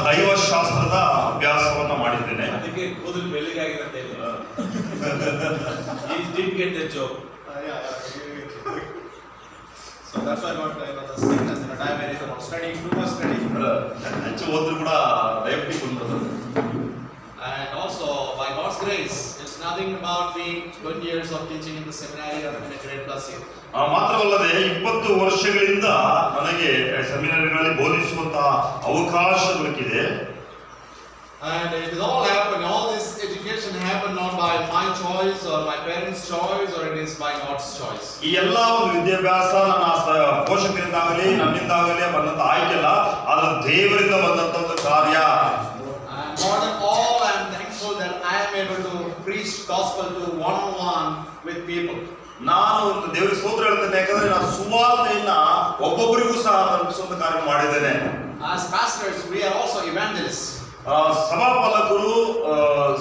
ದೈವಶಾಸ್ತ್ರದ ಅಭ್ಯಾಸವನ್ನ ಮಾಡಿದ್ದೇನೆ. ಅದಕ್ಕೆ ಕೂದಲು ಬೆಳ್ಳಗಾಗಿದೆ ಅಂತ ಹೇಳಿ. He didn't get the joke. So that's why I got the sickness and diabetes and studying, too much studying. ಹೆಚ್ಚು ಓದಿದ್ರು ಕೂಡ ಡಯಾಬಿಟಿಸ್ ಬಂದ್ಬಿಡ್ತದೆ. And also by God's grace, it's nothing about me 20 years of teaching in the seminary or in a great blessing. ಮಾತ್ರವಲ್ಲದೆ 20 ವರ್ಷಗಳಿಂದ ನನಗೆ ಸೆಮಿನಾರಿಗಳಲ್ಲಿ ಬೋಧಿಸುವಂತಹ ಅವಕಾಶ ದೊರಕಿದೆ. And it is all happened, all this education happened not by my choice or my parents' choice, or it is by God's choice. ಈ ಎಲ್ಲ ಒಂದು ವಿದ್ಯಾಭ್ಯಾಸ ನನ್ನ ಪೋಷಕರಿಂದಾಗಲಿ ನನ್ನಿಂದಾಗಲಿ ಬಂದಂತ ಆಯ್ಕೆ ಅಲ್ಲ, ಆದ್ರೆ ದೇವರಿಂದ ಬಂದಂತ ಒಂದು ಕಾರ್ಯ. And more than all, I am thankful that I am able to preach gospel to one-on-one with people. ನಾನು ದೇವರಿಗೆ ಸ್ತೋತ್ರ ಹೇಳ್ತೇನೆ, ಯಾಕಂದ್ರೆ ನಾನು ಸುವಾರ್ತೆಯನ್ನ ಒಬ್ಬೊಬ್ಬರಿಗೂ ಸಹ ತಲುಪಿಸುವಂತ ಕಾರ್ಯ ಮಾಡಿದ್ದೇನೆ. As pastors, we are also evangelists. ಸಭಾಪಾಲಕರು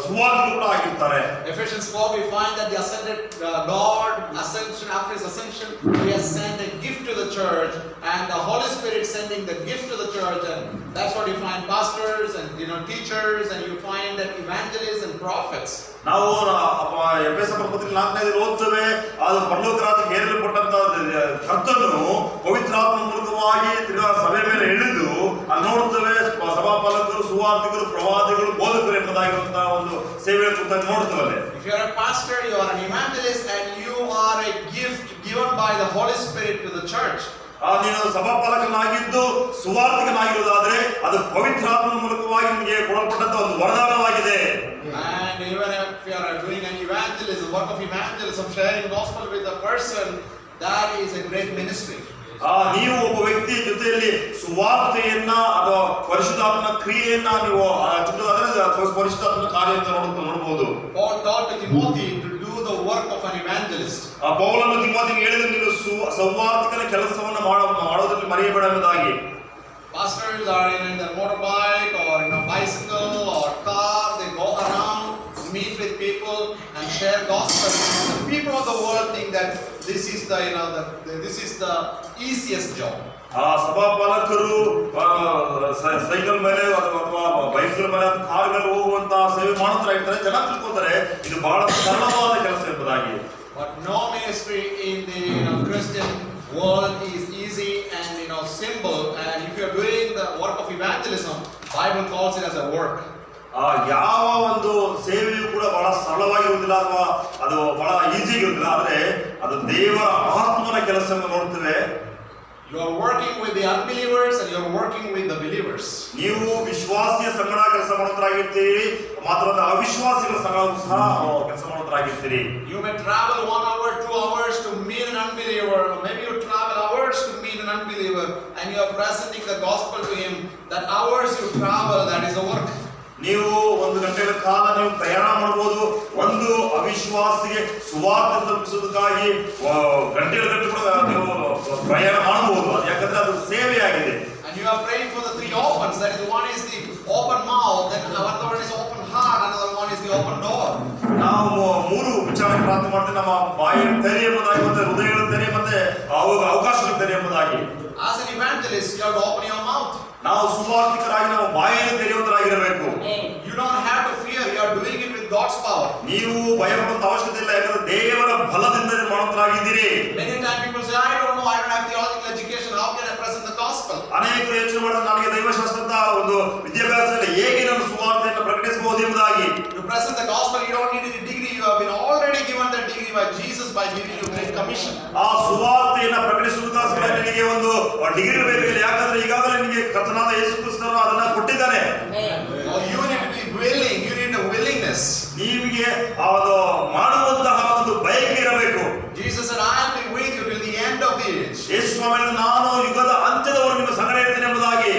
ಸುವಾರ್ತಿಗಳು ಕೂಡ ಆಗಿರ್ತಾರೆ. Ephesians 4, we find that the ascended God, ascension, after his ascension, he has sent a gift to the church, and the Holy Spirit sending the gift to the church, and that's what you find pastors and teachers, and you find that evangelists and prophets. ನಾವು ಎಫೆಸ ಪತ್ರಿಕೆ 4ನೇ ಓದ್ತೇವೆ, ಅದು ಪರಲೋಕ ರಾಜ್ಯಕ್ಕೆ ಏರಲ್ಪಟ್ಟಂತ ಕರ್ತನು ಪವಿತ್ರಾತ್ಮ ಮೂಲಕವಾಗಿ ತಿರುಗಾ ಸಭೆ ಮೇಲೆ ಇಳಿದು ಅಲ್ಲಿ ನೋಡ್ತೇವೆ ಸಭಾಪಾಲಕರು, ಸುವಾರ್ತಿಕರು, ಪ್ರವಾದಿಗಳು, ಬೋಧಕರು ಎಂಬುದಾಗಿರುವಂತಹ ಒಂದು ಸೇವೆಯ ಕುರಿತಾಗಿ ನೋಡ್ತೇವೆ. If you are a pastor, you are an evangelist, and you are a gift given by the Holy Spirit to the church. ನೀನು ಸಭಾಪಾಲಕನಾಗಿದ್ದು ಸುವಾರ್ತಿಕನಾಗಿರುವುದಾದ್ರೆ ಅದು ಪವಿತ್ರಾತ್ಮ ಮೂಲಕವಾಗಿ ನಿಮಗೆ ಕೊಡಲ್ಪಟ್ಟಂತ ಒಂದು ವರದಾನವಾಗಿದೆ. And even if you are doing an evangelism, work of evangelism, sharing gospel with a person, that is a great ministry. ನೀವು ಒಬ್ಬ ವ್ಯಕ್ತಿಯ ಜೊತೆಯಲ್ಲಿ ಸುವಾರ್ತೆಯನ್ನ ಅಥವಾ ಪರಿಶುದ್ಧಾತ್ಮನ ಕ್ರಿಯೆಯನ್ನ ನೀವು ಪರಿಶುದ್ಧಾತ್ಮನ ಕಾರ್ಯ ಅಂತ ನೋಡಬಹುದು. Paul taught Timothy to do the work of an evangelist. ಪೌಲನು ತಿಮೋಥಿಗೆ ಹೇಳಿದ ನೀನು ಸೌವಾರ್ತಿಕನ ಕೆಲಸವನ್ನು ಮಾಡೋದ್ರಲ್ಲಿ ಮರೆಯಬೇಡ ಎಂಬುದಾಗಿ. Pastors are in a motorbike or in a bicycle or car, they go around, meet with people and share gospel. The people of the world think that this is the this is the easiest job. ಸಭಾಪಾಲಕರು cycle ಮೇಲೆ ಅಥವಾ ಬೈಕ್ಗಳ ಮೇಲೆ ಕಾರ್ಗಳಲ್ಲಿ ಹೋಗುವಂತಹ ಸೇವೆ ಮಾಡುತ್ತಾ ಇರ್ತಾರೆ. ಜನ ತಿಳ್ಕೊತಾರೆ ಇದು ಬಹಳ ಸರಳವಾದ ಕೆಲಸ ಎಂಬುದಾಗಿ. But no ministry in the Christian world is easy and simple. And if you are doing the work of evangelism, Bible calls it as a work. ಯಾವ ಒಂದು ಸೇವೆಯು ಕೂಡ ಬಹಳ ಸರಳವಾಗಿರುವುದಿಲ್ಲ ಅಥವಾ ಅದು ಬಹಳ ಈಸಿ ಇರುವುದಿಲ್ಲ, ಆದ್ರೆ ಅದು ದೇವರ ಆತ್ಮನ ಕೆಲಸವನ್ನು ನೋಡ್ತೇವೆ. You are working with the unbelievers and you are working with the believers. ನೀವು ವಿಶ್ವಾಸಿಯ ಸಂಗಡ ಕೆಲಸ ಮಾಡೋದ್ರಾಗಿರ್ತೀರಿ, ಮಾತ್ರವಲ್ಲ ಅವಿಶ್ವಾಸಿಗಳ ಸಂಗಡ ಸಹ ಕೆಲಸ ಮಾಡೋದ್ರಾಗಿರ್ತೀರಿ. You may travel 1 hour, 2 hours to meet an unbeliever, or maybe you travel hours to meet an unbeliever, and you are presenting the gospel to him. That hours you travel, that is a work. ನೀವು 1 ಗಂಟೆಗಳ ಕಾಲ ನೀವು ಪ್ರಯಾಣ ಮಾಡಬಹುದು. ಒಂದು ಅವಿಶ್ವಾಸಿಗೆ ಸುವಾರ್ತೆ ತಲುಪಿಸುವುದಕ್ಕಾಗಿ ಗಂಟೆಗಳ ಗಂಟೆ ಕೂಡ ನೀವು ಪ್ರಯಾಣ ಮಾಡಬಹುದು. ಯಾಕಂದ್ರೆ ಅದು ಸೇವೆಯಾಗಿದೆ. And you are praying for the 3 opens. That is, one is the open mouth, then another one is open heart, another one is the open door. ನಾವು 3 ವಿಚಾರ ಪ್ರಾರ್ಥನೆ ಮಾಡ್ತೇವೆ. ನಮ್ಮ ಬಾಯಿಯನ್ನು ತೆರೆ ಎಂಬುದಾಗಿ, ಮತ್ತೆ ಹೃದಯಗಳ ತೆರೆ, ಮತ್ತೆ ಅವಕಾಶಗಳ ತೆರೆ ಎಂಬುದಾಗಿ. As an evangelist, you have to open your mouth. ನಾವು ಸುವಾರ್ತಿಕರಾಗಿ ನಾವು ಬಾಯಿಯನ್ನು ತೆರೆಯುವುದರಾಗಿರಬೇಕು. You don't have to fear. You are doing it with God's power. ನೀವು ಭಯಪಡುವಂತ ಅವಶ್ಯಕತೆ ಇಲ್ಲ, ಯಾಕಂದ್ರೆ ದೇವರ ಬಲದಿಂದ ಮಾಡುವಂತರಾಗಿದ್ದೀರಿ. Many times people say, I don't know, I don't have theological education, how can I present the gospel? ಅನೇಕರು ಯೋಚನೆ ಮಾಡಿದ್ರೆ ನನಗೆ ದೈವಶಾಸ್ತ್ರದ ಒಂದು ವಿದ್ಯಾಭ್ಯಾಸ ಇಲ್ಲ, ಹೇಗೆ ನಾನು ಸುವಾರ್ತೆಯನ್ನು ಪ್ರಕಟಿಸಬಹುದು ಎಂಬುದಾಗಿ. To present the gospel, you don't need any degree. You have been already given that degree by Jesus by giving you great commission. ಆ ಸುವಾರ್ತೆಯನ್ನು ಪ್ರಕಟಿಸುವುದಕ್ಕೋಸ್ಕರ ನಿನಗೆ ಒಂದು ಡಿಗ್ರಿ ಬೇಕಾಗಿಲ್ಲ, ಯಾಕಂದ್ರೆ ಈಗಾಗಲೇ ನಿನಗೆ ಕರ್ತನಾದ ಯೇಸು ಕ್ರಿಸ್ತನು ಅದನ್ನ ಕೊಟ್ಟಿದ್ದಾನೆ. You need to be willing. You need a willingness. ನಿಮಗೆ ಅದು ಮಾಡುವಂತಹ ಒಂದು ಬಯಕೆ ಇರಬೇಕು. Jesus said, I will be with you till the end of the age. ಯೇಸು ಸ್ವಾಮಿ ನಾನು ಯುಗದ ಅಂತ್ಯದವರೆಗೂ ನಿಮ್ಮ ಸಂಗಡ ಇರ್ತೇನೆ ಎಂಬುದಾಗಿ.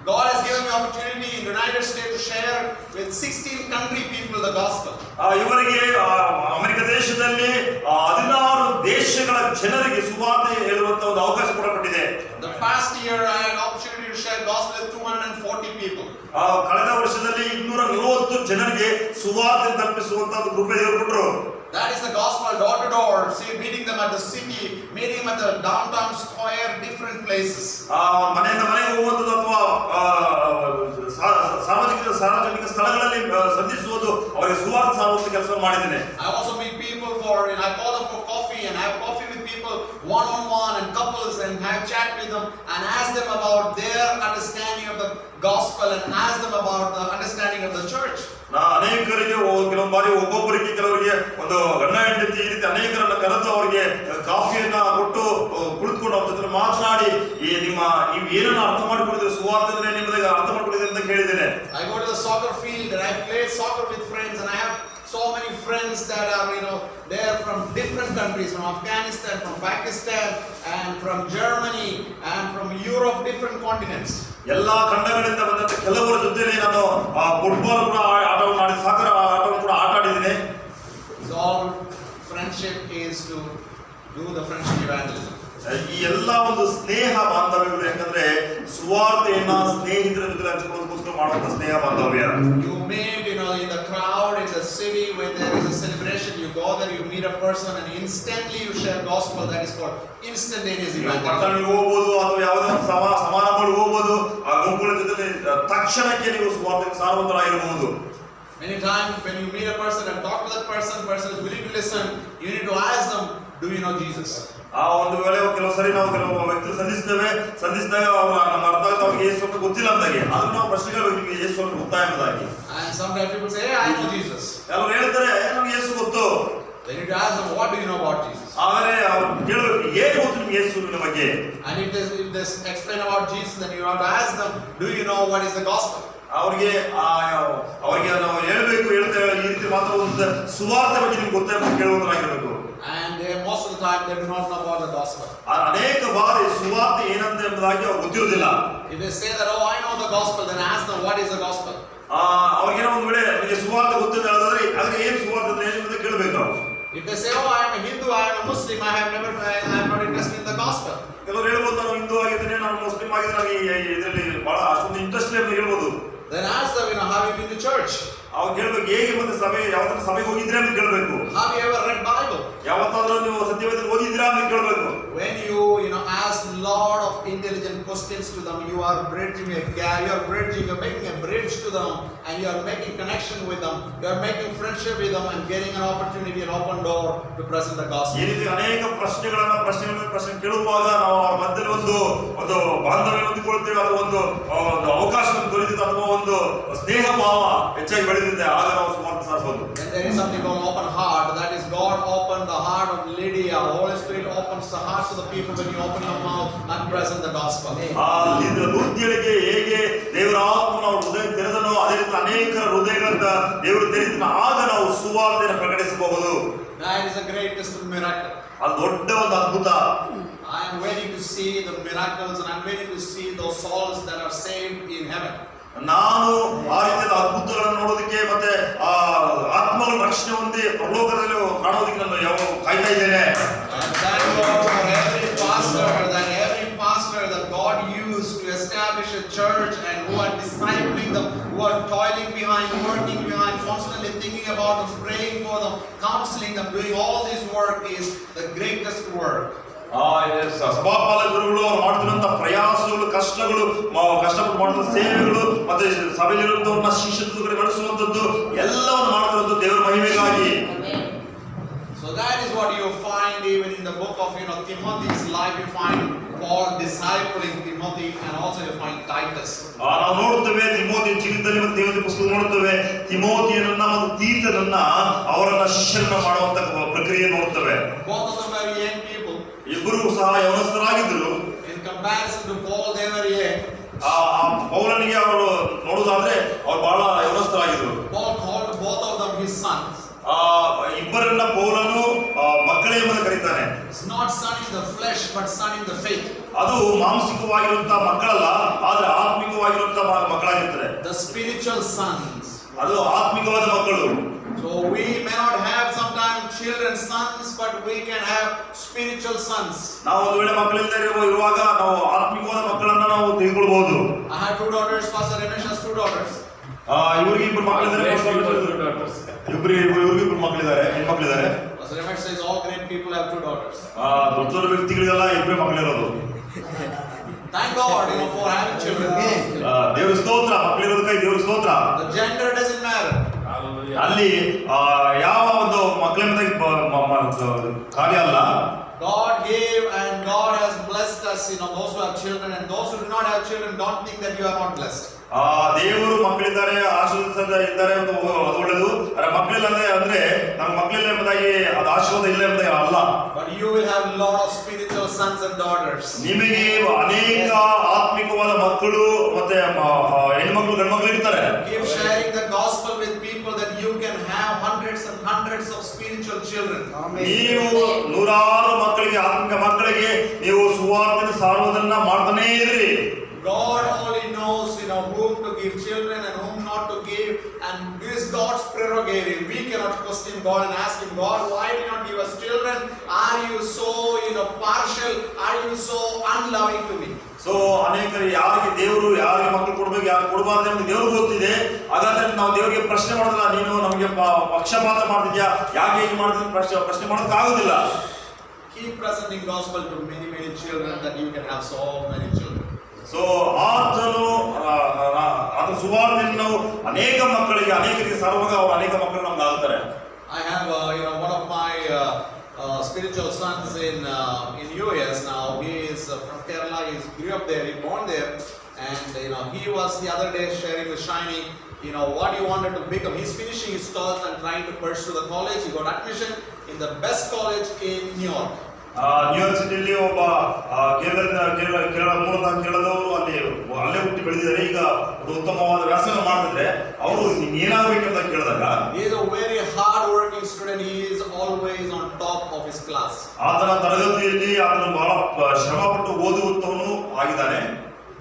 God has given me opportunity in the United States to share with 16 country people the gospel. ಇವರಿಗೆ ಅಮೆರಿಕ ದೇಶದಲ್ಲಿ 16 ದೇಶಗಳ ಜನರಿಗೆ ಸುವಾರ್ತೆ ಹೇಳುವಂತ ಒಂದು ಅವಕಾಶ ಕೊಡಲ್ಪಟ್ಟಿದೆ. The past year I had opportunity to share gospel with 240 people. ಕಳೆದ ವರ್ಷದಲ್ಲಿ 240 ಜನರಿಗೆ ಸುವಾರ್ತೆ ತಲುಪಿಸುವಂತ ಒಂದು ಕೃಪೆ ದೇವರು ಕೊಟ್ಟರು. That is the gospel, door to door, see, meeting them at the city, meeting them at the downtown square, different places. ಮನೆಯಿಂದ ಮನೆಗೆ ಹೋಗುವಂಥದ್ದು ಅಥವಾ ಸಾರ್ವಜನಿಕ ಸ್ಥಳಗಳಲ್ಲಿ ಸಂಧಿಸುವುದು, ಅವರಿಗೆ ಸುವಾರ್ತೆ ಸಾರುವಂತ ಕೆಲಸ ಮಾಡಿದ್ದೇನೆ. I also meet people I call them for coffee and have coffee with people one-on-one and couples and have chat with them and ask them about their understanding of the gospel and ask them about the understanding of the church. ಅನೇಕರಿಗೆ ಕೆಲವೊಂದು ಬಾರಿ ಒಬ್ಬೊಬ್ಬರಿಗೆ ಕೆಲವರಿಗೆ ಒಂದು ಗಂಡ ಹೆಂಡತಿ ಈ ರೀತಿ ಅನೇಕರನ್ನ ಕರೆದು ಅವರಿಗೆ ಕಾಫಿಯನ್ನ ಕೊಟ್ಟು ಕುಳಿತುಕೊಂಡು ಅವ್ರ ಜೊತೆ ಮಾತನಾಡಿ ನೀವು ಏನನ್ನ ಅರ್ಥ ಮಾಡಿಕೊಂಡಿದ್ರೆ ಸುವಾರ್ತೆ ನಿಮಗೆ ಅರ್ಥ ಮಾಡಿಕೊಂಡಿದ್ರೆ ಅಂತ ಕೇಳಿದ್ದೇನೆ. I go to the soccer field and I play soccer with friends and I have so many friends that are they are from different countries, from Afghanistan, from Pakistan and from Germany and from Europe, different continents. ಎಲ್ಲಾ ಖಂಡಗಳಿಂದ ಬಂದಂತ ಕೆಲವರ ಜೊತೆಲಿ ನಾನು football ಕೂಡ ಆಟವನ್ನು ಆಡಿ soccer ಆಟವನ್ನು ಕೂಡ ಆಟ ಆಡಿದ್ದೀನಿ. So all friendship is to do the friendship evangelism. ಈ ಎಲ್ಲ ಒಂದು ಸ್ನೇಹ ಬಾಂಧವ್ಯಗಳು ಯಾಕಂದ್ರೆ ಸುವಾರ್ತೆಯನ್ನ ಸ್ನೇಹಿತರ ಜೊತೆ ಹಂಚಿಕೊಳ್ಳೋದಕ್ಕೋಸ್ಕರ ಮಾಡುವಂತ ಸ್ನೇಹ ಬಾಂಧವ್ಯ. You meet in the crowd in the city when there is a celebration, you go there, you meet a person and instantly you share gospel. That is called instantaneous evangelism. ಪಟ್ಟಣಕ್ಕೆ ಹೋಗ್ಬೋದು ಅಥವಾ ಯಾವುದೇ ಒಂದು ಸಮಾರಂಭಗಳಿಗೆ ಹೋಗ್ಬೋದು, ಆ ಗುಂಪುಗಳ ಜೊತೆ ತಕ್ಷಣಕ್ಕೆ ನೀವು ಸುವಾರ್ತೆ ಸಾರುವಂತರಾಗಿರಬಹುದು. Many times when you meet a person and talk to that person is willing to listen, you need to ask them, do you know Jesus? ಆ ಒಂದು ವೇಳೆ ಕೆಲವು ಸರಿ ನಾವು ಕೆಲವು ವ್ಯಕ್ತಿಗಳು ಸಂಧಿಸಿದಾಗ ಅವರು ನಮ್ಮ ಅರ್ಥ ಆಗುತ್ತೆ, ಅವ್ರಿಗೆ ಯೇಸು ಅಂತ ಗೊತ್ತಿಲ್ಲ ಅಂತಾಗಿ, ಆದ್ರೂ ನಾವು ಪ್ರಶ್ನೆಗಳು ನಿಮಗೆ ಯೇಸು ಅಂತ ಗೊತ್ತಾ ಎಂಬುದಾಗಿ. And sometimes people say, hey, I know Jesus. ಕೆಲವರು ಹೇಳ್ತಾರೆ ನಮ್ಗೆ ಯೇಸು ಗೊತ್ತು. Then you ask them, what do you know about Jesus? ಆದರೆ ಅವ್ರು ಕೇಳಬೇಕು, ಏನು ಗೊತ್ತು ನಿಮ್ಗೆ ಯೇಸುವಿನ ಬಗ್ಗೆ? And if they explain about Jesus, then you have to ask them, do you know what is the gospel? ಅವ್ರಿಗೆ ನಾವು ಹೇಳ್ಬೇಕು, ಹೇಳ್ತೇವೆ ಈ ರೀತಿ ಮಾತ್ರ ಒಂದು ಸುವಾರ್ತೆ ಬಗ್ಗೆ ನಿಮ್ಗೆ ಗೊತ್ತೇ ಅಂತ ಕೇಳುವುದಾಗಿರ್ಬೇಕು. And most of the time they do not know about the gospel. ಅನೇಕ ಬಾರಿ ಸುವಾರ್ತೆ ಏನಂತ ಎಂಬುದಾಗಿ ಅವ್ರು ಗೊತ್ತಿರುವುದಿಲ್ಲ. If they say that, oh, I know the gospel, then ask them, what is the gospel? ಅವ್ರಿಗೇನೋ ಒಂದು ವೇಳೆ ನನಗೆ ಸುವಾರ್ತೆ ಗೊತ್ತಿಲ್ಲ ಹೇಳಿದ್ರೆ ಅದಕ್ಕೆ ಏನು ಸುವಾರ್ತೆ ಅಂತ ಏನು ಕೇಳಬೇಕು ನಾವು. If they say, oh, I am a Hindu, I am a Muslim, I am not interested in the gospel. ಕೆಲವರು ಹೇಳ್ಬೋದು, ನಾನು ಹಿಂದೂ ಆಗಿದ್ದೇನೆ, ನಾನು ಮುಸ್ಲಿಂ ಆಗಿದ್ದೇನೆ, ನನಗೆ ಇದರಲ್ಲಿ ಬಹಳ ಅಷ್ಟೊಂದು ಇಂಟ್ರೆಸ್ಟ್ ಇಲ್ಲ ಅಂತ ಹೇಳ್ಬೋದು. Then ask them, have you been to church? ಅವ್ರು ಕೇಳ್ಬೇಕು, ಹೇಗೆ ಮತ್ತೆ ಯಾವತ್ತಾದ್ರೂ ಸಭೆಗೆ ಹೋಗಿದ್ರೆ ಅಂತ ಕೇಳ್ಬೇಕು. Have you ever read Bible? ಯಾವತ್ತಾದ್ರೂ ನೀವು ಸತ್ಯವೇದ ಓದಿದ್ರಾ ಅಂತ ಕೇಳ್ಬೇಕು. When you ask lot of intelligent questions to them, you are making a bridge to them, and you are making connection with them, you are making friendship with them and getting an opportunity, an open door to present the gospel. ಈ ರೀತಿ ಅನೇಕ ಪ್ರಶ್ನೆ ಕೇಳುವಾಗ ನಾವು ಅವರ ಮಧ್ಯದಲ್ಲಿ ಒಂದು ಬಾಂಧವ್ಯ ಹೊಂದಿಕೊಳ್ಳುತ್ತೇವೆ, ಅಥವಾ ಒಂದು ಅವಕಾಶವನ್ನು ದೊರೆತಿದೆ, ಅಥವಾ ಒಂದು ಸ್ನೇಹ ಭಾವ ಹೆಚ್ಚಾಗಿ ಬೆಳೆದಿದೆ, ಆಗ ನಾವು ಸುವಾರ್ತೆ ಸಾರಿಸಬಹುದು. And there is something called open heart. That is, God opened the heart of Lydia. Holy Spirit opens the hearts of the people when you open your mouth and present the gospel. ಲೂದ್ಯಳಿಗೆ ಹೇಗೆ ದೇವರ ಆತ್ಮನ ಹೃದಯ ತೆರೆದನೋ ಅದೇ ರೀತಿ ಅನೇಕ ಹೃದಯಗಳಿಂದ ದೇವರು ತೆರೆದ ಆಗ ನಾವು ಸುವಾರ್ತೆಯನ್ನು ಪ್ರಕಟಿಸಬಹುದು. That is a greatest miracle. ಅದು ದೊಡ್ಡ ಒಂದು ಅದ್ಭುತ. I am waiting to see the miracles and I am waiting to see those souls that are saved in heaven. ನಾನು ಆ ರೀತಿಯ ಅದ್ಭುತಗಳನ್ನು ನೋಡೋದಕ್ಕೆ ಮತ್ತೆ ಆ ಆತ್ಮಗಳ ರಕ್ಷಣೆ ಹೊಂದಿ ಪರಲೋಕದಲ್ಲಿ ಕಾಣೋದಕ್ಕೆ ನಾನು ಯಾವಾಗ ಕಾಯ್ತಾ ಇದ್ದೇನೆ. Every pastor that God used to establish a church and who are discipling them, who are toiling behind, working behind, constantly thinking about them, praying for them, counseling them, doing all this work is the greatest work. ಸಭಾಪಾಲಕರುಗಳು ಮಾಡುತ್ತಿರುವಂತಹ ಪ್ರಯಾಸಗಳು, ಕಷ್ಟಪಟ್ಟು ಮಾಡುವ ಸೇವೆಗಳು, ಮತ್ತೆ ಸಭೆಯಲ್ಲಿರುವಂತವ್ರನ್ನ ಶಿಷ್ಯತ್ವಕ್ಕೆ ನಡೆಸುವಂತದ್ದು ಎಲ್ಲವನ್ನು ಮಾಡುತ್ತಿರುವಂತದ್ದು ದೇವರ ಮಹಿಮೆಗಾಗಿ. So that is what you find even in the book of Timothy's life. You find Paul discipling Timothy, and also you find Titus. ನಾವು ನೋಡುತ್ತೇವೆ ತಿಮೋತಿಯ ಜೀವಿತದಲ್ಲಿ ಮತ್ತು ದೇವರ ಪುಸ್ತಕ ನೋಡುತ್ತೇವೆ, ತಿಮೋತಿಯನ್ನ ಮತ್ತು ತೀತನನ್ನ ಅವರನ್ನ ಶಿಷ್ಯರನ್ನ ಮಾಡುವಂತ ಪ್ರಕ್ರಿಯೆ ನೋಡುತ್ತೇವೆ. Both of them were young people. ಇಬ್ಬರು ಸಹ ಯವನಸ್ಥರಾಗಿದ್ದರು. In comparison to Paul, they were young. ಪೌಲನಿಗೆ ಅವರು ನೋಡುವುದಾದ್ರೆ ಅವರು ಬಹಳ ಯವನಸ್ಥರಾಗಿದ್ದರು. Paul called both of them his sons. ಇಬ್ಬರನ್ನ ಪೌಲನು ಮಕ್ಕಳೇ ಎಂಬುದು ಕರೀತಾನೆ. It's not son in the flesh but son in the faith. ಅದು ಮಾನಸಿಕವಾಗಿರುವಂತಹ ಮಕ್ಕಳಲ್ಲ, ಆದ್ರೆ ಆತ್ಮಿಕವಾಗಿರುವಂತಹ ಮಕ್ಕಳಾಗಿರ್ತಾರೆ. The spiritual sons. ಅದು ಆತ್ಮಿಕವಾದ ಮಕ್ಕಳು. So we may not have sometimes children sons, but we can have spiritual sons. ನಾವು ಒಂದು ವೇಳೆ ಮಕ್ಕಳಿಲ್ಲದೆ ಇರುವಾಗ ನಾವು ಆತ್ಮಿಕವಾದ ಮಕ್ಕಳನ್ನ ನಾವು ತೆಗೆದುಕೊಳ್ಳಬಹುದು. I have 2 daughters. Pastor Ramesh has 2 daughters. ಇವರಿಗೆ ಇಬ್ಬರು ಮಕ್ಕಳಿದ್ದಾರೆ, ಇವ್ರಿಗಿಬ್ಬರು ಮಕ್ಕಳಿದ್ದಾರೆ, ಹೆಣ್ಮಕ್ಳಿದ್ದಾರೆ. Pastor Ramesh says all great people have 2 daughters. ದೊಡ್ಡ ವ್ಯಕ್ತಿಗಳಿಗೆಲ್ಲ ಇಬ್ಬರೇ ಮಕ್ಕಳಿರೋದು. Thank God, for having children. ದೇವರ ಸ್ತೋತ್ರ, ಮಕ್ಕಳಿರೋದಕ್ಕಾಗಿ ದೇವರ ಸ್ತೋತ್ರ. The gender doesn't matter. Hallelujah. ಅಲ್ಲಿ ಯಾವ ಒಂದು ಮಕ್ಕಳ ಮೇಲೆ ಕಾರ್ಯ ಅಲ್ಲ. God gave and God has blessed us, those who have children, and those who do not have children, don't think that you are not blessed. ದೇವರು ಮಕ್ಕಳಿದ್ದಾರೆ, ಆಶೀರ್ವಾದ ಇದ್ದಾರೆ ಅಂತ ಒಳ್ಳೆದು. ಮಕ್ಕಳಿಲ್ಲ ಅಂದ್ರೆ ನಮ್ಮ ಮಕ್ಕಳಿಲ್ಲ ಎಂಬುದಾಗಿ ಅದು ಆಶೀರ್ವಾದ ಇಲ್ಲ ಎಂಬುದಾಗಿ ಅಲ್ಲ. But you will have a lot of spiritual sons and daughters. ನಿಮಗೆ ಅನೇಕ ಆತ್ಮಿಕವಾದ ಮಕ್ಕಳು ಮತ್ತೆ ಹೆಣ್ಮಕ್ಳು ಗಂಡ್ಮಕ್ಳು ಇರ್ತಾರೆ. Keep sharing the gospel with people that you can have hundreds and hundreds of spiritual children. ನೀವು ನೂರಾರು ಮಕ್ಕಳಿಗೆ, ಆತ್ಮಿಕ ಮಕ್ಕಳಿಗೆ ನೀವು ಸುವಾರ್ತೆಯನ್ನು ಸಾರುವುದನ್ನ ಮಾಡ್ತಾನೇ ಇರ್ರಿ. God only knows, whom to give children and whom not to give, and this is God's prerogative. We cannot question God and ask Him, God, why did you not give us children? Are you so, partial? Are you so unloving to me? So ಅನೇಕರು ಯಾರಿಗೆ ದೇವರು ಯಾರಿಗೆ ಮಕ್ಕಳು ಕೊಡ್ಬೇಕು, ಯಾರು ಕೊಡಬಾರ್ದು ಎಂದು ದೇವ್ರಿಗೆ ಗೊತ್ತಿದೆ. ಹಾಗಾದ್ರೆ ನಾವು ದೇವರಿಗೆ ಪ್ರಶ್ನೆ ಮಾಡೋದಿಲ್ಲ, ನೀನು ನಮಗೆ ಪಕ್ಷಪಾತ ಮಾಡ್ತಿದ್ಯಾ, ಯಾಕೆ ಹೀಗೆ ಮಾಡ್ತಿದ್ಯ ಪ್ರಶ್ನೆ ಮಾಡೋದಕ್ಕೆ ಆಗುದಿಲ್ಲ. Keep presenting gospel to many, many children that you can have so many children. So ಆತನು ಸುವಾರ್ತೆಯನ್ನು ನಾವು ಅನೇಕ ಮಕ್ಕಳಿಗೆ ಅನೇಕರಿಗೆ ಸಾರುವಾಗ ಅವರು ಅನೇಕ ಮಕ್ಕಳು ನಮ್ಗೆ ಆಗುತ್ತಾರೆ. I have one of my spiritual sons in US now. He is from Kerala. He grew up there. He born there, and he was the other day sharing with Shiny. What he wanted to become. He's finishing his 12th and trying to pursue the college. He got admission in the best college in New York. New York ಸಿಟಿಯಲ್ಲಿ ಒಬ್ಬ ಕೇರಳ ಮೂಲತಃ ಕೇರಳದವರು ಅಲ್ಲೇ ಹುಟ್ಟಿ ಬೆಳೆದಿದ್ದಾರೆ. ಈಗ ಒಂದು ಉತ್ತಮವಾದ ವ್ಯಾಸಂಗ ಮಾಡ್ತಿದ್ರೆ ಅವರು ಏನಾಗಬೇಕಂತ ಕೇಳಿದಾಗ, he is a very hard working student. He is always on top of his class. ಆತನ ತರಗತಿಯಲ್ಲಿ ಆತನು ಬಹಳ ಶ್ರಮಪಟ್ಟು ಓದುವಂತವನು ಆಗಿದ್ದಾನೆ.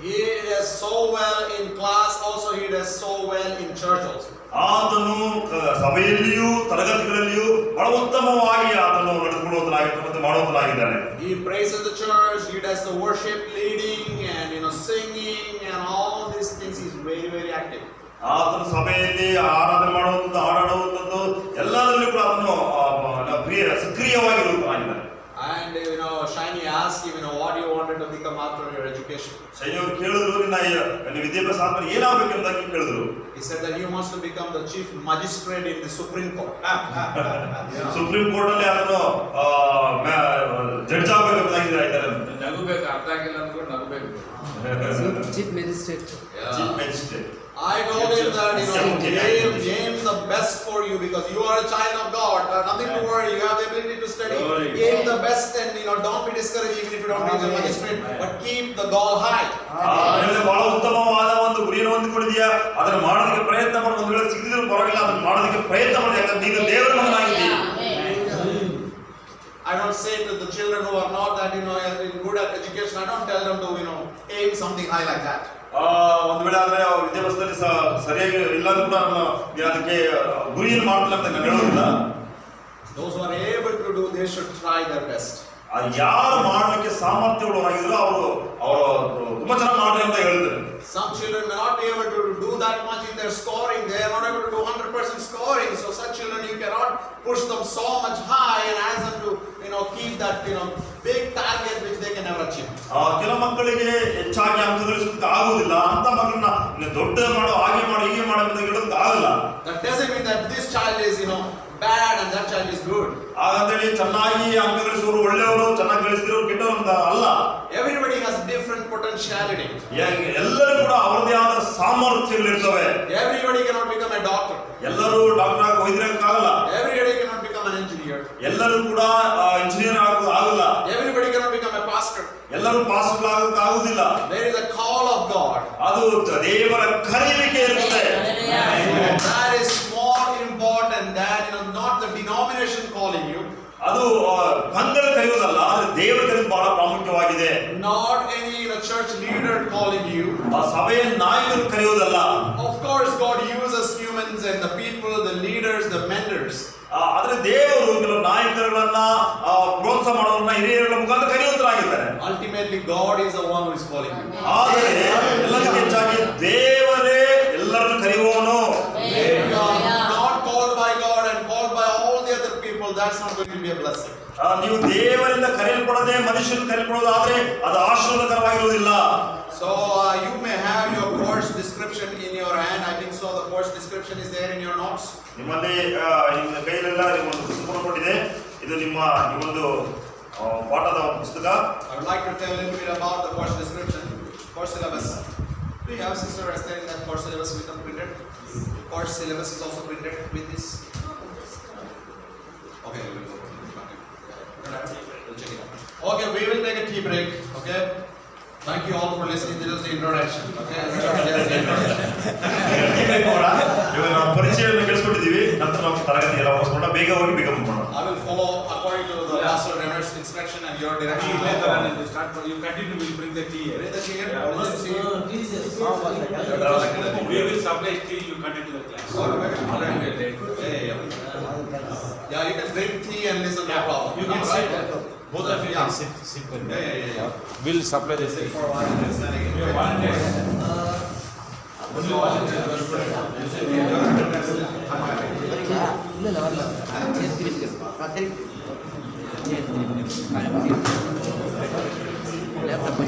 He does so well in class. Also he does so well in church also. ಆತನು ಸಭೆಯಲ್ಲಿಯೂ ತರಗತಿಗಳಲ್ಲಿಯೂ ಬಹಳ ಉತ್ತಮವಾಗಿ ಆತನು ನಡೆದುಕೊಳ್ಳುವುದನ್ನಾಗಿದ್ದಾನೆ ಮತ್ತು ಮಾಡುವುದನ್ನಾಗಿದ್ದಾನೆ. He prays in the church. He does the worship leading and singing and all these things. He is very, very active. ಆತನು ಸಭೆಯಲ್ಲಿ ಆರಾಧನೆ ಮಾಡುವಂಥದ್ದು, ಹಾಡಾಡುವಂಥದ್ದು ಎಲ್ಲದರಲ್ಲೂ ಕೂಡ ಆತನು ಸಕ್ರಿಯವಾಗಿರುತ್ತಾನೆ. And Shiny asked him, what you wanted to become after your education. Shiny ಅವರು ಕೇಳಿದ್ರು, ನಿನ್ನ ವಿದ್ಯಾಭ್ಯಾಸ ಆದ್ಮೇಲೆ ಏನಾಗಬೇಕಂತ ಕೇಳಿದ್ರು. He said that he wants to become the chief magistrate in the Supreme Court. Supreme court ಅಲ್ಲಿ ಆತನು ಜಡ್ಜ್ ಆಗಬೇಕಂತಾಗಿದ್ದಾರೆ. ನಗಬೇಕು, ಅರ್ಥ ಆಗಿಲ್ಲ ಅಂದ್ಕೊಂಡು ನಗಬೇಕು. Chief magistrate. Chief magistrate. I told him that aim the best for you because you are a child of God. Nothing to worry. You have the ability to study. Aim the best and don't be discouraged even if you don't reach the magistrate. But keep the goal high. ಬಹಳ ಉತ್ತಮವಾದ ಒಂದು ಗುರಿಯನ್ನು ಹೊಂದಿಕೊಂಡಿದ್ಯಾ, ಅದನ್ನ ಮಾಡೋದಕ್ಕೆ ಪ್ರಯತ್ನ ಮಾಡಿ. ಒಂದು ವೇಳೆ ಸಿಗದಿದ್ರು ಪರವಾಗಿಲ್ಲ, ಅದನ್ನ ಮಾಡೋದಕ್ಕೆ ಪ್ರಯತ್ನ ಮಾಡಿ. ಯಾಕಂದ್ರೆ ನೀನು ದೇವರ ಮಗನಾಗಿದ್ದೀಯ. I don't say to the children who are not that good at education, I don't tell them to aim something high like that. ಒಂದು ವೇಳೆ ಆದ್ರೆ ವಿದ್ಯಾಭ್ಯಾಸದಲ್ಲಿ ಸರಿಯಾಗಿ ಇಲ್ಲ ಕೂಡ ಅದಕ್ಕೆ ಗುರಿಯನ್ನು ಮಾಡ್ತಿಲ್ಲ ಅಂತ ನಾನು ಹೇಳೋದಿಲ್ಲ. Those who are able to do, they should try their best. ಯಾರು ಮಾಡ್ಲಿಕ್ಕೆ ಸಾಮರ್ಥ್ಯವುಳ್ಳವರಾಗಿದ್ರು ಅವರು ತುಂಬಾ ಚೆನ್ನಾಗಿ ಮಾಡ್ರಿ ಅಂತ ಹೇಳ್ತಾರೆ. Some children may not be able to do that much in their scoring. They are not able to do 100% scoring. So such children, you cannot push them so much high and ask them to keep that big target which they can never achieve. ಕೆಲ ಮಕ್ಕಳಿಗೆ ಹೆಚ್ಚಾಗಿ ಅಂಕ ಗಳಿಸೋದಕ್ಕೆ ಆಗುದಿಲ್ಲ. ಅಂತ ಮಕ್ಕಳನ್ನ ದೊಡ್ಡ ಮಾಡೋ, ಹಾಗೆ ಮಾಡೋ, ಹೀಗೆ ಮಾಡೋ ಅಂತ ಹೇಳೋದಕ್ಕೆ ಆಗಲ್ಲ. That doesn't mean that this child is bad and that child is good. ಹಾಗಂತೇಳಿ ಚೆನ್ನಾಗಿ ಅಂಕ ಗಳಿಸುವವರು ಒಳ್ಳೆಯವರು, ಚೆನ್ನಾಗಿ ಗಳಿಸಿದವರು ಕೆಟ್ಟವರು ಅಂತ ಅಲ್ಲ. Everybody has different potentiality. ಎಲ್ಲರೂ ಕೂಡ ಅವರದೇ ಆದ ಸಾಮರ್ಥ್ಯಗಳಿರ್ತವೆ. Everybody cannot become a doctor. ಎಲ್ಲರೂ ಡಾಕ್ಟರ್ ಆಗಿ ಹೋಗಿದ್ರಾಗಲ್ಲ. Everybody cannot become an engineer. ಎಲ್ಲರೂ ಕೂಡ ಇಂಜಿನಿಯರ್ ಆಗಲ್ಲ. Everybody cannot become a pastor. ಎಲ್ಲರೂ ಪಾಸ್ಟರ್ ಆಗೋಕೆ ಆಗುದಿಲ್ಲ. There is a call of God. ಅದು ದೇವರ ಕರೆಯುವಿಕೆ ಇರುತ್ತದೆ. That is more important than not the denomination calling you. ಅದು ಪಂಗಡ ಕರೆಯುವುದಲ್ಲ, ಅದು ದೇವರ ಕರೆಯುವುದು ಬಹಳ ಪ್ರಾಮುಖ್ಯವಾಗಿದೆ. Not any church leader calling you. ಆ ಸಭೆಯ ನಾಯಕರು ಕರೆಯುವುದಲ್ಲ. Of course God uses humans and the people, the leaders, the mentors. ಆದ್ರೆ ದೇವರು ಕೆಲವು ನಾಯಕರುಗಳನ್ನ ಪ್ರೋತ್ಸಾಹ ಮಾಡೋರನ್ನ ಹಿರಿಯರ ಮುಖಾಂತರ ಕರೆಯುವುದರಾಗಿದ್ದಾರೆ. Ultimately God is the one who is calling you. ಆದರೆ ಎಲ್ಲರಿಗಿಂತ ಹೆಚ್ಚಾಗಿ ದೇವರೇ ಎಲ್ಲರನ್ನು ಕರೆಯುವವನು. If you are not called by God and called by all the other people, that's not going to be a blessing. ನೀವು ದೇವರಿಂದ ಕರೆಯಲ್ಪಡದೆ ಮನುಷ್ಯನ ಕರೆಯಲ್ಪಡೋದಾದ್ರೆ ಅದು ಆಶೀರ್ವಾದಕರವಾಗಿರುವುದಿಲ್ಲ. So you may have your course description in your hand. I think so the description is there in your notes. ನಿಮ್ಮಲ್ಲಿ ನಿಮ್ಮ ಕೈಯಲ್ಲೆಲ್ಲ ಒಂದು ಪುಸ್ತಕ ಕೊಟ್ಟಿದೆ. ಇದು ನಿಮ್ಮ ಈ ಒಂದು ಪಾಠದ ಪುಸ್ತಕ. I would like to tell a little bit about the course description, course syllabus. Do you have Sister Esther in that course syllabus with them printed? Course syllabus is also printed with this. Okay, we will go. We'll check it out. Okay, we will take a tea break. Okay. Thank you all for listening to this introduction. Okay. ಇವಾಗ ನಾವು ಪರಿಚಯವನ್ನು ಕೇಳಿಸ್ಕೊಂಡಿದ್ದೀವಿ. ನಂತರ ನಾವು ತರಗತಿ ಎಲ್ಲ ಮುಗಿಸ್ಕೊಂಡು ಬೇಗ ಹೋಗಿ ಬೇಗ ಮಾಡೋಣ. I will follow according to the Pastor Rever's instruction and your direction. Later on, you start. You continue. We will bring the tea. Bring the tea here. Yeah. Bring the tea. We will supply tea. You continue the class. Okay. Already we are late. Yeah, you can drink tea and listen. No problem. You can Right? sit. Both of you Yeah. can sit. Yeah. We'll supply the Sit tea. for a while and listen again. You have one day. Only one day. ಇಲ್ಲ ಅವಲ್ಲ laptop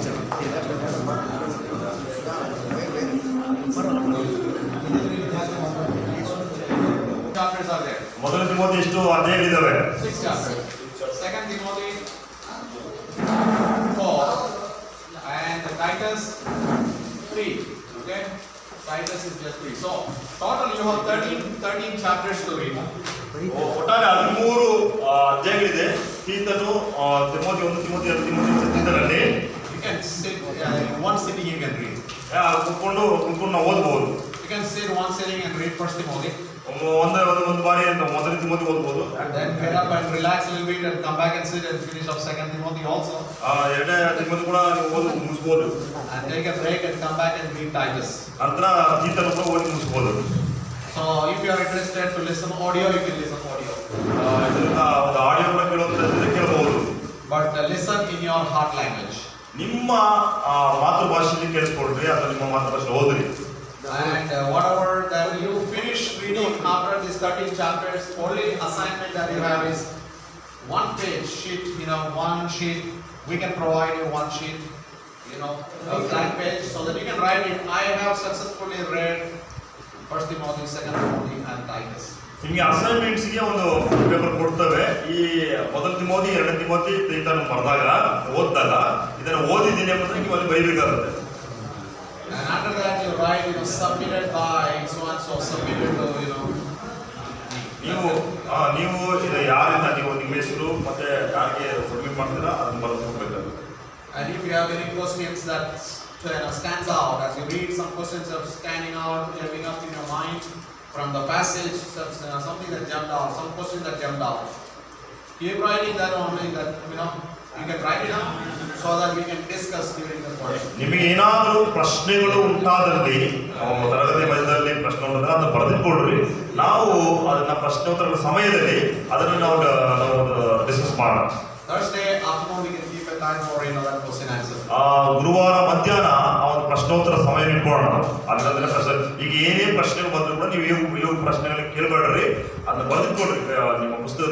Chapters are there. ಮೊದಲ Timothy ಎಷ್ಟು ಅಧ್ಯಾಯಗಳಿದ್ದಾವೆ? 6 chapters. Second Timothy 4 and Titus 3. Okay, Titus is just 3. So total you have 13 chapters to read. ಒಟ್ಟಾರೆ 13 ಅಧ್ಯಾಯಗಳಿದೆ. ತೀತನು Timothy 1, Timothy 2, Timothy 3 ತೀತನಲ್ಲಿ You can sit in one sitting. You can read. ಕುತ್ಕೊಂಡು ನಾವು ಓದಬಹುದು. You can sit one sitting and read First Timothy. ಒಂದು ಬಾರಿ ಅಂತ ಮೊದಲ Timothy ಓದಬಹುದು. Then get up and relax a little bit and come back and sit and finish off Second Timothy also. ಎರಡನೇ Timothy ಕೂಡ ನೀವು ಓದಿ ಮುಗಿಸಬಹುದು. And take a break and come back and read Titus. ನಂತರ ತೀತನು ಕೂಡ ಓದಿ ಮುಗಿಸಬಹುದು. So if you are interested to listen audio, you can listen audio. ಇದರಿಂದ ಒಂದು audio ಕೂಡ ಕೇಳೋದ್ರೆ ಕೇಳಬಹುದು. But listen in your heart language. ನಿಮ್ಮ ಮಾತೃಭಾಷೆಯಲ್ಲಿ ಕೇಳಿಸ್ಕೊಳ್ರಿ ಅಥವಾ ನಿಮ್ಮ ಮಾತೃಭಾಷೆ ಓದ್ರಿ. And whatever that you finish reading after these 13 chapters, only assignment that you have is one page sheet, one sheet. We can provide you one sheet, a blank page so that you can write it. I have successfully read First Timothy, Second Timothy and Titus. ನಿಮಗೆ ಅಸೈನ್ಮೆಂಟ್ಸ್ಗೆ ಒಂದು paper ಕೊಡ್ತೇವೆ. ಈ ಮೊದಲ Timothy, ಎರಡನೇ Timothy, ತೀತನು ಬರೆದಾಗ ಓದಿದಾಗ ಇದನ್ನು ಓದಿದ್ದೀನಿ ಎಂಬುದನ್ನು ನೀವು ಅಲ್ಲಿ ಬರೀಬೇಕಾಗುತ್ತೆ. And after that you write, submitted by so and so, submitted to, ನೀವು ಇದು ಯಾರಿಂದ ನೀವು ನಿಮ್ಮ ಹೆಸರು ಮತ್ತೆ ಯಾರಿಗೆ ಸಬ್ಮಿಟ್ ಮಾಡ್ತೀರಾ ಅದನ್ನು ಬರೆದು ಹೋಗ್ಬೇಕಾಗುತ್ತೆ. And if you have any questions that stands out as you read, some questions are standing out, coming up in your mind from the passage, something that jumped out, some questions that jumped out. Keep writing that only, that you can write it down so that we can discuss during the course. ನಿಮಗೆ ಏನಾದರೂ ಪ್ರಶ್ನೆಗಳು ಉಂಟಾದಲ್ಲಿ ತರಗತಿ ಮಧ್ಯದಲ್ಲಿ ಪ್ರಶ್ನೆ ಉಂಟಾದ್ರೆ ಅದನ್ನು ಬರೆದಿಟ್ಕೊಳ್ರಿ. ನಾವು ಅದನ್ನ ಪ್ರಶ್ನೋತ್ತರದ ಸಮಯದಲ್ಲಿ ಅದನ್ನು ನಾವು ಡಿಸ್ಕಸ್ ಮಾಡೋಣ. Thursday afternoon we can keep a time for that question answer. ಗುರುವಾರ ಮಧ್ಯಾಹ್ನ ಆ ಒಂದು ಪ್ರಶ್ನೋತ್ತರ ಸಮಯ ಇಟ್ಕೊಳ್ಳೋಣ. ಅದನ್ನ ಪ್ರಶ್ನೆ ಈಗ ಏನೇ ಪ್ರಶ್ನೆಗಳು ಬಂದರೂ ಕೂಡ ನೀವು ಇವು ಪ್ರಶ್ನೆಗಳಿಗೆ ಕೇಳಬೇಡ್ರಿ, ಅದನ್ನ ಬರೆದಿಟ್ಕೊಳ್ರಿ. ನಿಮ್ಮ ಪುಸ್ತಕ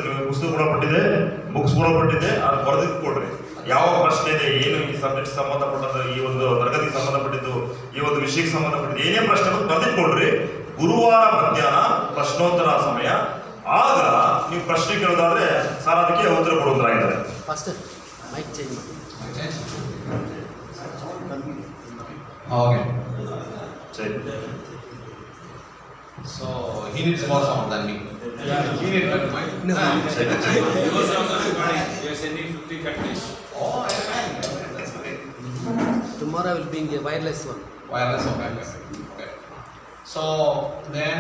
ಕೂಡ ಪಟ್ಟಿದೆ, ಬುಕ್ಸ್ ಕೂಡ ಪಟ್ಟಿದೆ, ಅದನ್ನ ಬರೆದಿಟ್ಕೊಳ್ರಿ. ಯಾವ ಪ್ರಶ್ನೆ ಇದೆ, ಏನು ಈ ಸಬ್ಜೆಕ್ಟ್ ಸಂಬಂಧಪಟ್ಟದ್ದು, ಈ ಒಂದು ತರಗತಿಗೆ ಸಂಬಂಧಪಟ್ಟಿದ್ದು, ಈ ಒಂದು ವಿಷಯಕ್ಕೆ ಸಂಬಂಧಪಟ್ಟಿದ್ದು ಏನೇ ಪ್ರಶ್ನೆಗಳು ಬರೆದಿಟ್ಕೊಳ್ರಿ. ಗುರುವಾರ ಮಧ್ಯಾಹ್ನ ಪ್ರಶ್ನೋತ್ತರ ಸಮಯ, ಆಗ ನೀವು ಪ್ರಶ್ನೆ ಕೇಳೋದಾದ್ರೆ ಸರ್ ಅದಕ್ಕೆ ಉತ್ತರ ಕೊಡುವುದಾಗಿದ್ದಾರೆ. ಫಸ್ಟ್ ಮೈಕ್ ಚೇಂಜ್ ಮಾಡಿ. Okay. ಸರಿ. So he needs more sound than me. Yeah. He needs better mic. No. ಸರಿ. You are sending 50 countries. Oh, amen. That's great. Tomorrow I will bring a wireless one. Wireless, okay. So then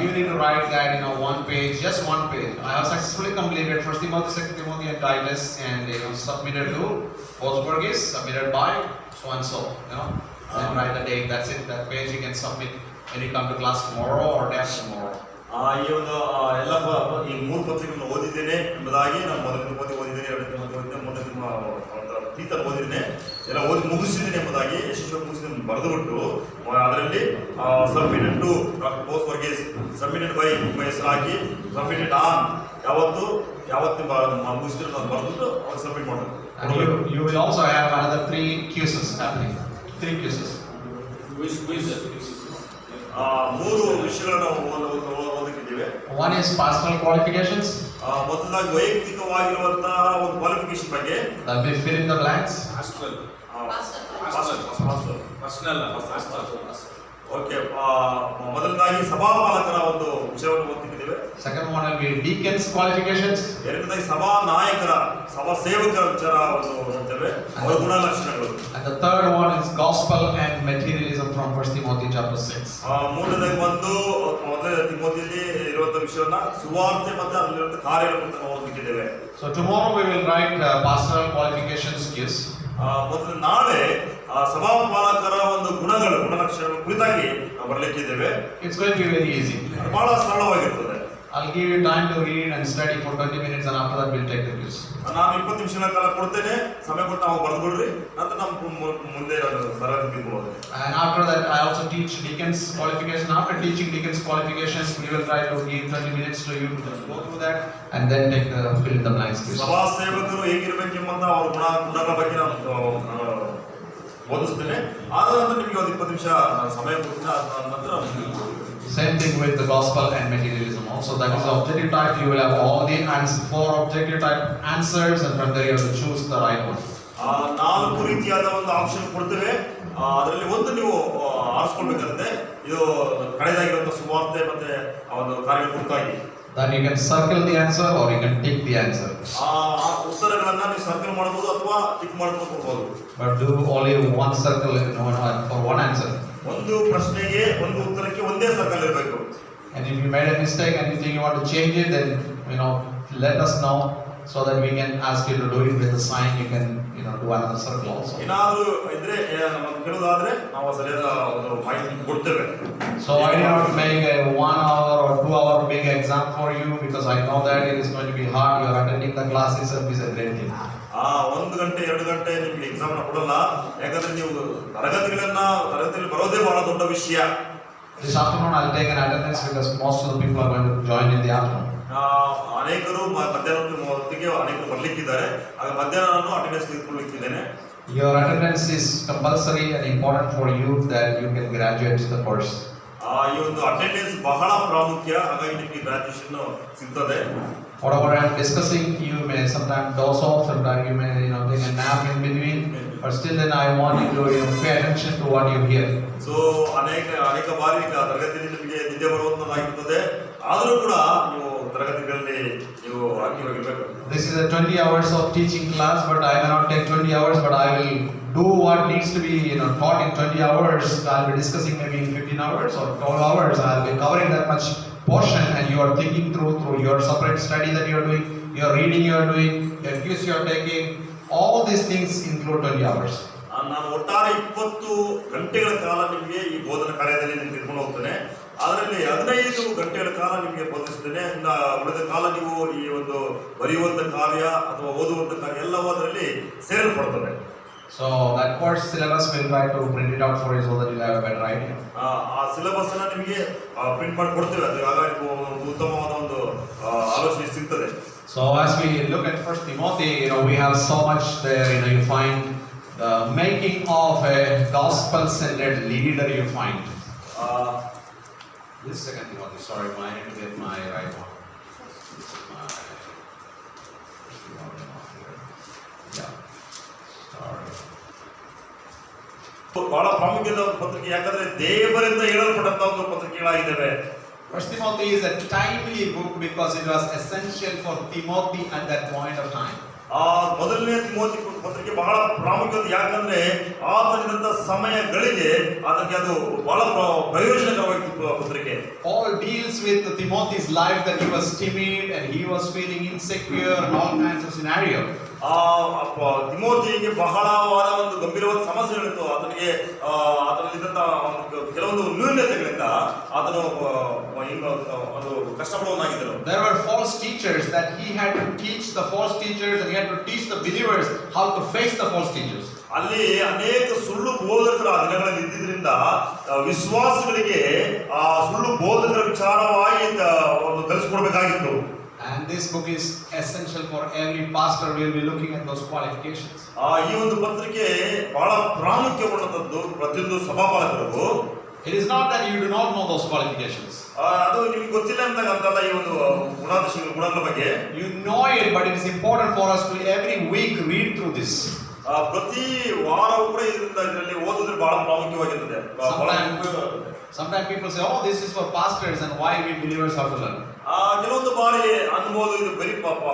you need to write that one page, just one page. I have successfully completed First Timothy, Second Timothy and Titus, and submitted to Postburgis, submitted by so and so. Then write the date. That's it. That page you can submit when you come to class tomorrow or day after tomorrow. ಈ ಒಂದು ಎಲ್ಲ ಈ 3 ಪತ್ರಿಕೆಗಳನ್ನು ಓದಿದ್ದೇನೆ ಎಂಬುದಾಗಿ ನಾನು ಮೊದಲ Timothy ಓದಿದ್ದೇನೆ, ಎರಡನೇ ತಿಮೋಥಿ ಓದಿದ್ದೇನೆ, ಮೂರನೇ ತೀತನು ಓದಿದ್ದೇನೆ, ಎಲ್ಲ ಓದಿ ಮುಗಿಸಿದ್ದೇನೆ ಎಂಬುದಾಗಿ ಯಶಸ್ವಿ ಮುಗಿಸಿದ ಬರೆದುಬಿಟ್ಟು ಅದರಲ್ಲಿ ಸಬ್ಮಿಟೆಡ್ ಟು ಡಾಕ್ಟರ್ ಪೋಸ್ಟ್ಬರ್ಗೀಸ್, ಸಬ್ಮಿಟೆಡ್ ಬೈ ನಿಮ್ಮ ಹೆಸರು ಹಾಕಿ, ಸಬ್ಮಿಟೆಡ್ ಆನ್ ಯಾವತ್ತು ಮುಗಿಸಿದ್ರೆ ನಾನು ಬರೆದ್ಬಿಟ್ಟು ಅವ್ರು ಸಬ್ಮಿಟ್ ಮಾಡಬೇಕು. And you will also have another 3 quizzes happening. 3 quizzes. Quiz. 3 ವಿಷಯಗಳನ್ನು ನಾವು ಓದಕ್ಕಿದ್ದೇವೆ. One is pastoral qualifications. ಮೊದಲಾಗಿ ವೈಯಕ್ತಿಕವಾಗಿರುವಂತಹ ಒಂದು ಕ್ವಾಲಿಫಿಕೇಶನ್ ಬಗ್ಗೆ. That we fill in the blanks. Okay, ಮೊದಲನೇದಾಗಿ ಸಭಾಪಾಲಕರ ಒಂದು ವಿಷಯವನ್ನು ಓದ್ತಿದ್ದೇವೆ. Second one will be deacons qualifications. ಎರಡನೇದಾಗಿ ಸಭಾ ನಾಯಕರ, ಸಭಾ ಸೇವಕರ ವಿಚಾರ ಒಂದು ನೋಡ್ತೇವೆ, ಅವರ ಗುಣಲಕ್ಷಣಗಳು. And the third one is gospel and materialism from 1 Timothy chapter 6. ಮೂರನೇದಾಗಿ ಒಂದು ಮೊದಲ ತಿಮೋಥಿಯಲ್ಲಿ ಇರುವಂತಹ ವಿಷಯವನ್ನ ಸುವಾರ್ತೆ ಮತ್ತೆ ಅಲ್ಲಿರುವಂತಹ ಕಾರ್ಯಗಳ ಕುರಿತು ನಾವು ಓದಲಿಕ್ಕಿದ್ದೇವೆ. So tomorrow we will write pastoral qualifications quiz. ಮೊದಲು ನಾಳೆ ಸಭಾಪಾಲಕರ ಒಂದು ಗುಣಲಕ್ಷಣಗಳ ಕುರಿತಾಗಿ ನಾವು ಬರಲಿಕ್ಕಿದ್ದೇವೆ. It's going to be very easy. ಬಹಳ ಸರಳವಾಗಿರ್ತದೆ. I'll give you time to read and study for 20 minutes and after that we'll take the quiz. ನಾನು 20 ನಿಮಿಷಗಳ ಕಾಲ ಕೊಡ್ತೇನೆ, ಸಮಯ ಕೊಟ್ಟು ನಾವು ಬರೆದುಬಿಡ್ರಿ, ನಂತರ ನಮ್ಮ ಮುಂದೆ ತರಗತಿ ತಿಳ್ಕೊಳ್ಳೋದು. And after that I also teach deacons qualification. After teaching deacons qualifications we will try to give 20 minutes to you to just go through that and then take the fill in the blanks quiz. ಸಭಾ ಸೇವಕರು ಹೇಗಿರಬೇಕೆಂಬಂತ ಅವರ ಗುಣಗಳ ಬಗ್ಗೆ ನಾನು ಓದಿಸ್ತೇನೆ. ಆದ ನಂತರ ನಿಮಗೆ ಒಂದು 20 ನಿಮಿಷ ಸಮಯ ಕೊಡ್ತೀನಿ. ಆದ ನಂತರ Same thing with the gospel and materialism also. That is the objective type. You will have all the four objective type answers and from there you have to choose the right one. 4 ರೀತಿಯಾದ ಒಂದು option ಕೊಡ್ತೇವೆ. ಅದರಲ್ಲಿ ಒಂದು ನೀವು ಆರಿಸ್ಕೊಳ್ಬೇಕಾಗುತ್ತೆ. ಇದು ಕಳೆದಾಗಿರುವಂತಹ ಸುವಾರ್ತೆ ಮತ್ತೆ ಒಂದು ಕಾರ್ಯಗಳ ಕುರಿತಾಗಿ. Then you can circle the answer or you can tick the answer. ಉತ್ತರಗಳನ್ನ ನೀವು ಸರ್ಕಲ್ ಮಾಡಬಹುದು ಅಥವಾ ಟಿಕ್ ಮಾಡ್ಕೊಂಡು. But do only one circle for one answer. ಒಂದು ಪ್ರಶ್ನೆಗೆ ಒಂದು ಉತ್ತರಕ್ಕೆ ಒಂದೇ ಸರ್ಕಲ್ ಇರಬೇಕು. And if you made a mistake and you think you want to change it, then let us know so that we can ask you to do it with the sign. You can do another circle also. ಏನಾದರೂ ಇದ್ರೆ ನಮಗೆ ಕೇಳೋದಾದ್ರೆ ನಾವು ಸರಿಯಾದ ಒಂದು ಮಾಹಿತಿ ಕೊಡ್ತೇವೆ. So I did not make a 1 hour or 2 hour big exam for you because I know that it is going to be hard. You are attending the class itself is a great thing. 1 ಗಂಟೆ 2 ಗಂಟೆ ನಿಮಗೆ exam ಕೊಡಲ್ಲ, ಯಾಕಂದ್ರೆ ನೀವು ತರಗತಿಯಲ್ಲಿ ಬರೋದೇ ಬಹಳ ದೊಡ್ಡ ವಿಷಯ. This afternoon I'll take an attendance because most of the people are going to join in the afternoon. ಅನೇಕರು ಮಧ್ಯಾಹ್ನದ ಹೊತ್ತಿಗೆ ಅನೇಕರು ಬರ್ಲಿಕ್ಕಿದ್ದಾರೆ. ಆಗ ಮಧ್ಯಾಹ್ನ ನಾನು attendance ತೆಗೆದುಕೊಳ್ಳಲಿಕ್ಕಿದ್ದೇನೆ. Your attendance is compulsory and important for you that you can graduate the course. ಈ ಒಂದು attendance ಬಹಳ ಪ್ರಾಮುಖ್ಯ, ಹಾಗಾಗಿ ನಿಮಗೆ ಗ್ರಾಜುಯೇಷನ್ ಸಿಗ್ತದೆ. Whatever I am discussing, you may sometimes doze off, sometimes you may take a nap in between, but still then I want you to pay attention to what you hear. So ಅನೇಕ ಬಾರಿ ತರಗತಿಯಲ್ಲಿ ನಿಮಗೆ ನಿದ್ದೆ ಬರುವಂತದ್ದಾಗಿರ್ತದೆ, ಆದರೂ ಕೂಡ ನೀವು ತರಗತಿಗಳಲ್ಲಿ ನೀವು ಆಕ್ಟಿವಾಗಿರಬೇಕು. This is a 20 hours of teaching class, but I may not take 20 hours, but I will do what needs to be taught in 20 hours. I'll be discussing maybe in 15 hours or 12 hours. I'll be covering that much portion and you are thinking through your separate study that you are doing, your reading you are doing, your quiz you are taking. All these things include 20 hours. ನಾನು ಒಟ್ಟಾರೆ 20 ಗಂಟೆಗಳ ಕಾಲ ನಿಮಗೆ ಈ ಬೋಧನಾ ಕಾರ್ಯದಲ್ಲಿ ತೆಗೆದುಕೊಂಡು ಹೋಗ್ತೇನೆ. ಅದರಲ್ಲಿ 15 ಗಂಟೆಗಳ ಕಾಲ ನಿಮಗೆ ಬೋಧಿಸ್ತೇನೆ. ಉಳಿದ ಕಾಲ ನೀವು ಈ ಒಂದು ಬರೆಯುವಂತ ಕಾರ್ಯ ಅಥವಾ ಓದುವಂತ ಕಾರ್ಯ ಎಲ್ಲವೂ ಅದರಲ್ಲಿ ಸೇರಲ್ಪಡ್ತದೆ. So that course syllabus will try to print it out for you so that you have a better idea. ಆ ಸಿಲೆಬಸ್ ಅನ್ನ ನಿಮಗೆ ಪ್ರಿಂಟ್ ಮಾಡಿ ಕೊಡ್ತೇವೆ. ಅದು ಆಗ ಉತ್ತಮವಾದ ಒಂದು ಆಲೋಚನೆ ಸಿಗ್ತದೆ. So as we look at 1 Timothy, we have so much there. You find the making of a gospel-centered leader. You find this 2 Timothy. Sorry, I need to get my right one. This is my yeah. Sorry. ಬಹಳ ಪ್ರಾಮುಖ್ಯದ ಒಂದು ಪತ್ರಿಕೆ, ಯಾಕಂದ್ರೆ ದೇವರಿಂದ ಹೇಳಲ್ಪಟ್ಟಂತ ಒಂದು ಪತ್ರಿಕೆಗಳಾಗಿದ್ದಾವೆ. 1 Timothy is a timely book because it was essential for Timothy at that point of time. ಮೊದಲನೇ Timothy ಪತ್ರಿಕೆ ಬಹಳ ಪ್ರಾಮುಖ್ಯತೆ, ಯಾಕಂದ್ರೆ ಆತನಿದಂತ ಸಮಯಗಳಿಗೆ ಅದಕ್ಕೆ ಅದು ಬಹಳ ಪ್ರಯೋಜನಕವಾಗಿತ್ತು ಪತ್ರಿಕೆ. Paul deals with Timothy's life that he was timid and he was feeling insecure and all kinds of scenario. ತಿಮೋಥಿಗೆ ಬಹಳವಾದ ಒಂದು ಗಂಭೀರವಾದ ಸಮಸ್ಯೆಗಳಿತ್ತು. ಆತನಿಗೆ ಅದರಲ್ಲಿದ್ದಂತ ಕೆಲವೊಂದು ನ್ಯೂನತೆಗಳಿಂದ ಆತನು ಒಂದು ಕಷ್ಟಪಡುವನಾಗಿದ್ದರು. There were false teachers that he had to teach the false teachers and he had to teach the believers how to face the false teachers. ಅಲ್ಲಿ ಅನೇಕ ಸುಳ್ಳು ಬೋಧಕರು ಆ ದಿನಗಳಲ್ಲಿ ಇದ್ದಿದ್ರಿಂದ ವಿಶ್ವಾಸಿಗಳಿಗೆ ಆ ಸುಳ್ಳು ಬೋಧಕರ ವಿಚಾರವಾಗಿ ಒಂದು ಕಲಿಸಿಕೊಡ್ಬೇಕಾಗಿತ್ತು. And this book is essential for every pastor. We will be looking at those qualifications. ಈ ಒಂದು ಪತ್ರಿಕೆ ಬಹಳ ಪ್ರಾಮುಖ್ಯವಾದಂತದ್ದು ಪ್ರತಿಯೊಂದು ಸಭಾಪಾಲಕರಿಗೂ. It is not that you do not know those qualifications. ಅದು ನಿಮಗೆ ಗೊತ್ತಿಲ್ಲ ಅಂತಲ್ಲ ಈ ಒಂದು ಗುಣಗಳ ಬಗ್ಗೆ. You know it, but it is important for us to every week read through this. ಪ್ರತಿ ವಾರವೂ ಕೂಡ ಇದರಲ್ಲಿ ಓದಿದ್ರೆ ಬಹಳ ಪ್ರಾಮುಖ್ಯವಾಗಿರ್ತದೆ. Sometimes people say, oh, this is for pastors and why we believers have to learn. ಕೆಲವೊಂದು ಬಾರಿ ಅನ್ಬೋದು ಇದು ಬರೀ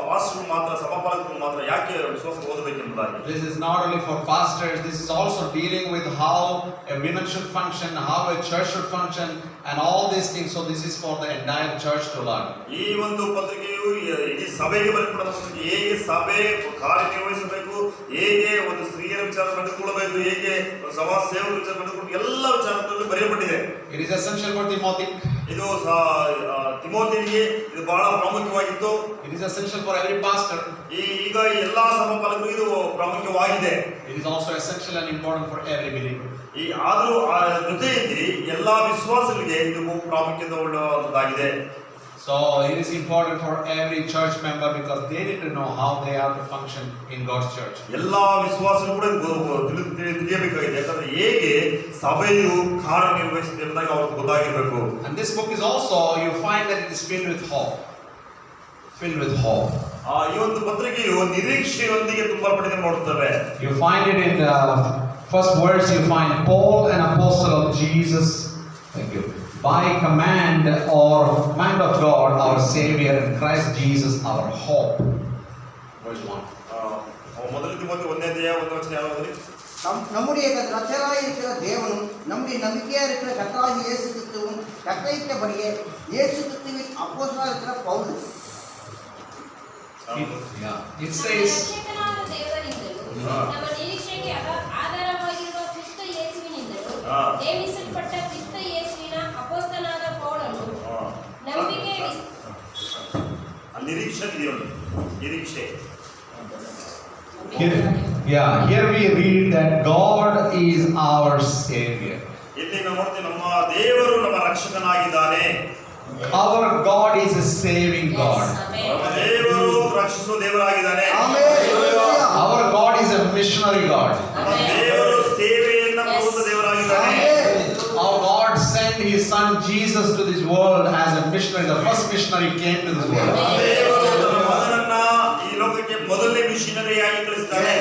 ಪಾಸ್ಟರ್ ಮಾತ್ರ ಸಭಾಪಾಲಕರು ಮಾತ್ರ ಯಾಕೆ ವಿಶ್ವಾಸ ಓದಬೇಕೆಂಬುದಾಗಿ. This is not only for pastors, this is also dealing with how a woman should function, how a church should function, and all these things. So this is for the entire church to learn. ಈ ಒಂದು ಪತ್ರಿಕೆಯು ಇಡೀ ಸಭೆಗೆ ಬರೆಯಲ್ಪಟ್ಟ ಹೇಗೆ ಸಭೆ ಕಾರ್ಯನಿರ್ವಹಿಸಬೇಕು, ಹೇಗೆ ಒಂದು ಸ್ತ್ರೀಯರ ವಿಚಾರ ನಡೆದುಕೊಳ್ಳಬೇಕು, ಹೇಗೆ ಸಭಾ ಸೇವಕರ ವಿಚಾರ ನಡೆದುಕೊಳ್ಳಬೇಕು, ಎಲ್ಲ ವಿಚಾರದಲ್ಲಿ ಬರೆಯಲ್ಪಟ್ಟಿದೆ. It is essential for Timothy. ಇದು ತಿಮೋಥಿನಿಗೆ ಇದು ಬಹಳ ಪ್ರಾಮುಖ್ಯವಾಗಿತ್ತು. It is essential for every pastor. ಈಗ ಎಲ್ಲಾ ಸಭಾಪಾಲಕರು ಇದು ಪ್ರಾಮುಖ್ಯವಾಗಿದೆ. It is also essential and important for every believer. ಆದರೂ ಜೊತೆಯಲ್ಲಿ ಎಲ್ಲಾ ವಿಶ್ವಾಸಿಗಳಿಗೆ ಇದು ಪ್ರಾಮುಖ್ಯತೆ ಉಳ್ಳದಾಗಿದೆ. So it is important for every church member because they need to know how they are to function in God's church. ಎಲ್ಲಾ ವಿಶ್ವಾಸಿಗಳು ಕೂಡ ತಿಳಿಯಬೇಕಾಗಿದೆ. ಯಾಕಂದ್ರೆ ಹೇಗೆ ಸಭೆಯು ಕಾರ್ಯನಿರ್ವಹಿಸುತ್ತೆ ಎಂಬುದಾಗಿ ಅವ್ರಿಗೆ ಗೊತ್ತಾಗಿರಬೇಕು. And this book is also, you find that it is filled with hope. Filled with hope. ಈ ಒಂದು ಪತ್ರಿಕೆಯು ನಿರೀಕ್ಷೆಯೊಂದಿಗೆ ತುಂಬಲ್ಪಟ್ಟಿದೆ ನೋಡುತ್ತೇವೆ. You find it in the first verse, you find Paul, an apostle of Jesus. Thank you. By command or command of God, our Savior, and Christ Jesus, our hope. Verse 1. ಮೊದಲ Timothy 1ನೇ ಅಧ್ಯಾಯ 1ನೇ ವಚನ ಯಾವುದು? நம்முடைய ரட்சகராய் இருக்கிற தேவனும் நம்முடைய நம்பிக்கையா இருக்கிற கர்த்தராகிய இயேசு கிறிஸ்துவும் கட்டளையிட்டபடியே இயேசு கிறிஸ்துவின் அப்போஸ்தலனாக இருக்கிற பவுல். It says, ರಕ್ಷಕನಾದ ದೇವರಿಂದಲೂ ನಮ್ಮ ನಿರೀಕ್ಷೆಗೆ ಆಧಾರವಾಗಿರುವ ಕ್ರಿಸ್ತ ಯೇಸುವಿನಿಂದಲೂ ನೇಮಿಸಲ್ಪಟ್ಟ ಕ್ರಿಸ್ತ ಯೇಸುವಿನ ಅಪೊಸ್ತಲನಾದ ಪೌಲನು ನಂಬಿಕೆ ನಿರೀಕ್ಷೆ ಇದೆಯಲ್ಲ, ನಿರೀಕ್ಷೆ. Here we read that God is our Savior. ಇಲ್ಲಿ ನಾವು ನೋಡ್ತೀವಿ ನಮ್ಮ ದೇವರು ನಮ್ಮ ರಕ್ಷಕನಾಗಿದ್ದಾನೆ. Our God is a saving God. ನಮ್ಮ ದೇವರು ರಕ್ಷಿಸುವ ದೇವರಾಗಿದ್ದಾನೆ. Our God is a missionary God. ನಮ್ಮ ದೇವರು ಸೇವೆಯನ್ನ ಮಾಡುವ ದೇವರಾಗಿದ್ದಾನೆ. Our God sent His Son Jesus to this world as a missionary. The first missionary came to this world. ದೇವರು ತನ್ನ ಮಗನನ್ನ ಈ ಲೋಕಕ್ಕೆ ಮೊದಲನೇ ಮಿಷನರಿ ಆಗಿ ಕಳಿಸಿದ್ದಾನೆ.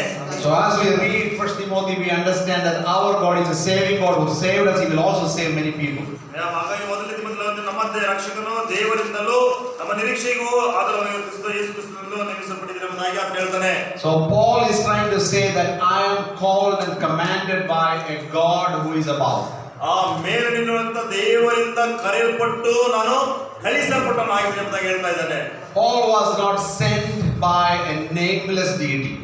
So as we read 1 Timothy, we understand that our God is a saving God who saved us. He will also save many people. ಹಾಗಾಗಿ ಮೊದಲನೇ ತಿಮೋಥಿಯಲ್ಲಿ ನಮ್ಮ ರಕ್ಷಕನು ದೇವರಿಂದಲೂ ನಮ್ಮ ನಿರೀಕ್ಷೆಗೂ ಆಧಾರವಾಗಿ ಕ್ರಿಸ್ತ ಯೇಸು ಕ್ರಿಸ್ತನಿಂದಲೂ ನೇಮಿಸಲ್ಪಟ್ಟಿದ್ದಾರೆ ಎಂಬುದಾಗಿ ಆತ ಹೇಳ್ತಾನೆ. So Paul is trying to say that I am called and commanded by a God who is above. ಆ ಮೇಲೆ ನಿಲ್ಲುವಂತ ದೇವರಿಂದ ಕರೆಯಲ್ಪಟ್ಟು ನಾನು ಕಳಿಸಲ್ಪಟ್ಟನಾಗಿದ್ದೇನೆ ಎಂಬುದಾಗಿ ಹೇಳ್ತಾ ಇದ್ದಾನೆ. Paul was not sent by a nameless deity.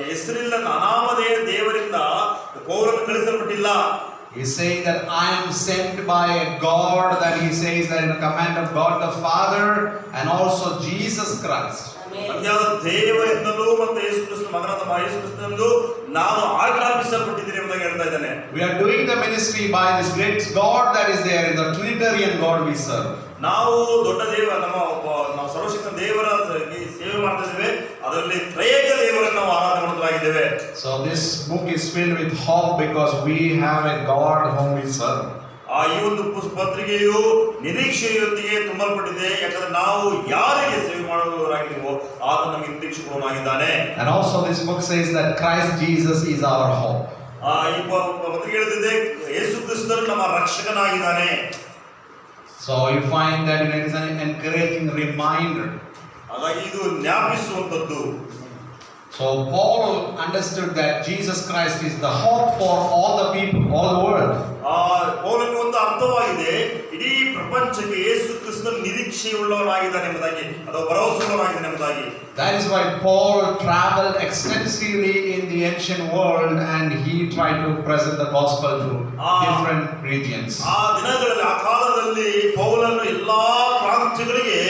ಹೆಸರಿಲ್ಲದ ಅನಾಮಧೇಯ ದೇವರಿಂದ ಪೌಲನು ಕಳಿಸಲ್ಪಟ್ಟಿಲ್ಲ. He is saying that I am sent by a God, that he says that in the command of God the Father and also Jesus Christ. ದೇವರಿಂದಲೂ ಮತ್ತು ಯೇಸು ಕ್ರಿಸ್ತನ ಮಗನಾದ ಯೇಸು ಕ್ರಿಸ್ತನಿಂದಲೂ ನಾನು ಆಜ್ಞಾಪಿಸಲ್ಪಟ್ಟಿದ್ದೇನೆ ಎಂಬುದಾಗಿ ಹೇಳ್ತಾ ಇದ್ದಾನೆ. We are doing the ministry by this great God that is there in the Trinitarian God we serve. ನಾವು ದೊಡ್ಡ ದೇವ ನಾವು ಸರ್ವಶಕ್ತ ದೇವರ ಸೇವೆ ಮಾಡ್ತಾ ಇದ್ದೇವೆ. ಅದರಲ್ಲಿ ತ್ರಯೇಕ ದೇವರನ್ನು ನಾವು ಆರಾಧನೆ ಮಾಡುತ್ತಲಾಗಿದ್ದೇವೆ. So this book is filled with hope because we have a God whom we serve. ಈ ಒಂದು ಪತ್ರಿಕೆಯು ನಿರೀಕ್ಷೆಯೊಂದಿಗೆ ತುಂಬಲ್ಪಟ್ಟಿದೆ. ಯಾಕಂದ್ರೆ ನಾವು ಯಾರಿಗೆ ಸೇವೆ ಮಾಡುವವರಾಗಿದ್ದೀವೋ ಆತ ನಮಗೆ ನಿರೀಕ್ಷಕನಾಗಿದ್ದಾನೆ. And also this book says that Christ Jesus is our hope. ಈ ಪತ್ರಿಕೆ ಹೇಳುತ್ತಿದೆ ಯೇಸು ಕ್ರಿಸ್ತನು ನಮ್ಮ ರಕ್ಷಕನಾಗಿದ್ದಾನೆ. So you find that it is an encouraging reminder. ಹಾಗಾಗಿ ಇದು ಜ್ಞಾಪಿಸುವಂತದ್ದು. So Paul understood that Jesus Christ is the hope for all the people, all the world. ಪೌಲನಿಗೆ ಒಂದು ಅರ್ಥವಾಗಿದೆ, ಇಡೀ ಪ್ರಪಂಚಕ್ಕೆ ಯೇಸು ಕ್ರಿಸ್ತನು ನಿರೀಕ್ಷೆಯುಳ್ಳವನಾಗಿದ್ದಾನೆ ಎಂಬುದಾಗಿ, ಅಥವಾ ಭರವಸೆಯುಳ್ಳವನಾಗಿದ್ದಾನೆ ಎಂಬುದಾಗಿ. That is why Paul traveled extensively in the ancient world and he tried to present the gospel to different regions. ಆ ದಿನಗಳಲ್ಲಿ ಆ ಕಾಲದಲ್ಲಿ ಪೌಲನು ಎಲ್ಲಾ ಪ್ರಾಂತ್ಯಗಳಿಗೆ